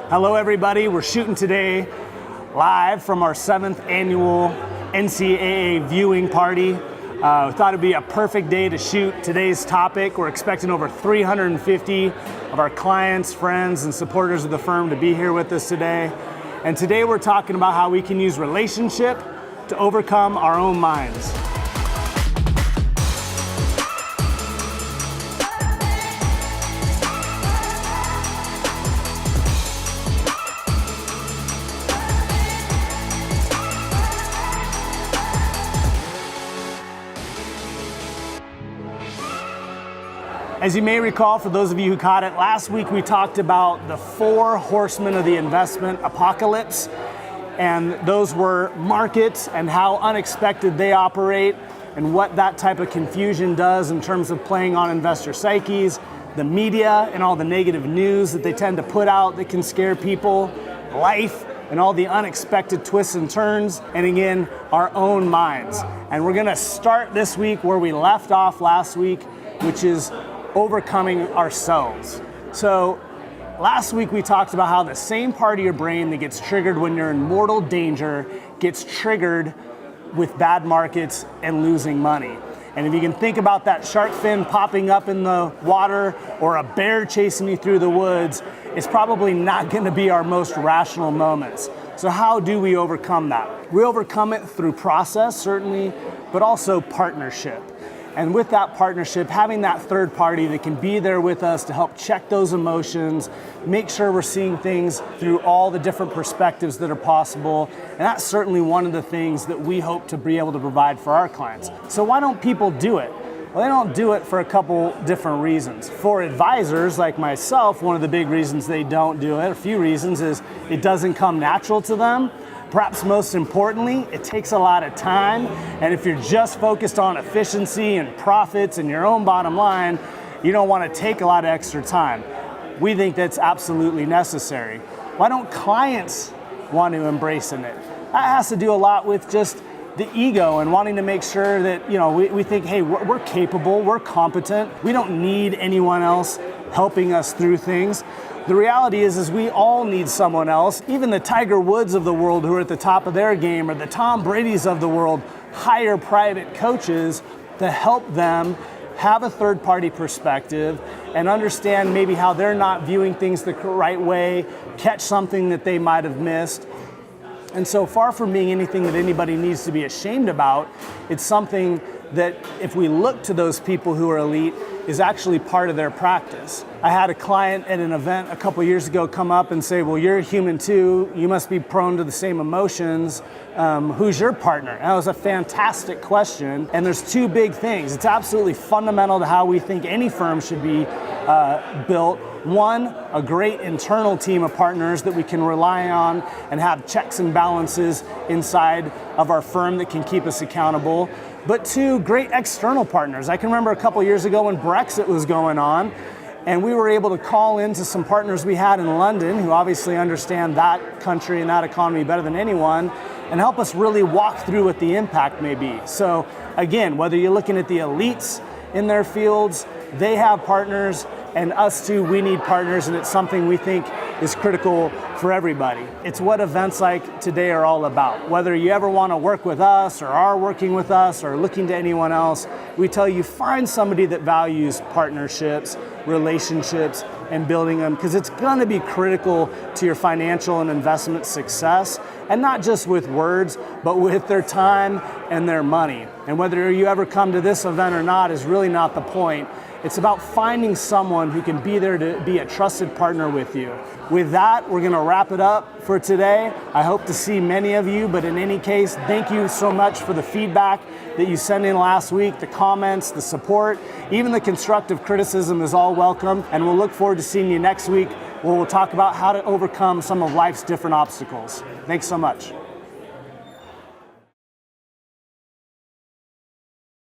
Hello everybody, we're shooting today live from our 7th annual NCAA viewing party. We thought it'd be a perfect day to shoot today's topic. We're expecting over 350 of our clients, friends, and supporters of the firm to be here with us today. And today we're talking about how we can use relationship to overcome our own minds. As you may recall, for those of you who caught it, last week we talked about the 4 horsemen of the investment apocalypse, and those were markets and how unexpected they operate and what that type of confusion does in terms of playing on investor psyches, the media and all the negative news that they tend to put out that can scare people, life and all the unexpected twists and turns, and again, our own minds. And we're gonna start this week where we left off last week, which is overcoming ourselves. So last week we talked about how the same part of your brain that gets triggered when you're in mortal danger gets triggered with bad markets and losing money. And if you can think about that shark fin popping up in the water or a bear chasing you through the woods, it's probably not going to be our most rational moments. So how do we overcome that? We overcome it through process, certainly, but also partnership. And with that partnership, having that third party that can be there with us to help check those emotions, make sure we're seeing things through all the different perspectives that are possible. And that's certainly one of the things that we hope to be able to provide for our clients. So why don't people do it? Well, they don't do it for a couple different reasons. For advisors like myself, one of the big reasons they don't do it, a few reasons, is it doesn't come natural to them. Perhaps most importantly, it takes a lot of time, and if you're just focused on efficiency and profits and your own bottom line, you don't want to take a lot of extra time. We think that's absolutely necessary. Why don't clients want to embrace it? That has to do a lot with just the ego and wanting to make sure that, we think, hey, we're capable, we're competent, we don't need anyone else helping us through things. The reality is we all need someone else. Even the Tiger Woods of the world who are at the top of their game, or the Tom Brady's of the world, hire private coaches to help them have a third-party perspective and understand maybe how they're not viewing things the right way, catch something that they might have missed. And so far from being anything that anybody needs to be ashamed about, it's something that if we look to those people who are elite, is actually part of their practice. I had a client at an event a couple years ago come up and say, well, you're human too, you must be prone to the same emotions. Who's your partner? And that was a fantastic question. And there's 2 big things. It's absolutely fundamental to how we think any firm should be built. One, a great internal team of partners that we can rely on and have checks and balances inside of our firm that can keep us accountable. But 2, great external partners. I can remember a couple years ago when Brexit was going on, and we were able to call into some partners we had in London who obviously understand that country and that economy better than anyone, and help us really walk through what the impact may be. So again, whether you're looking at the elites in their fields, they have partners, and us too, we need partners, and it's something we think is critical for everybody. It's what events like today are all about. Whether you ever want to work with us or are working with us or looking to anyone else, we tell you find somebody that values partnerships, relationships, and building them, because it's going to be critical to your financial and investment success, and not just with words, but with their time and their money. And whether you ever come to this event or not is really not the point. It's about finding someone who can be there to be a trusted partner with you. With that, we're going to wrap it up for today. I hope to see many of you, but in any case, thank you so much for the feedback that you sent in last week, the comments, the support, even the constructive criticism is all welcome, and we'll look forward to seeing you next week where we'll talk about how to overcome some of life's different obstacles. Thanks so much.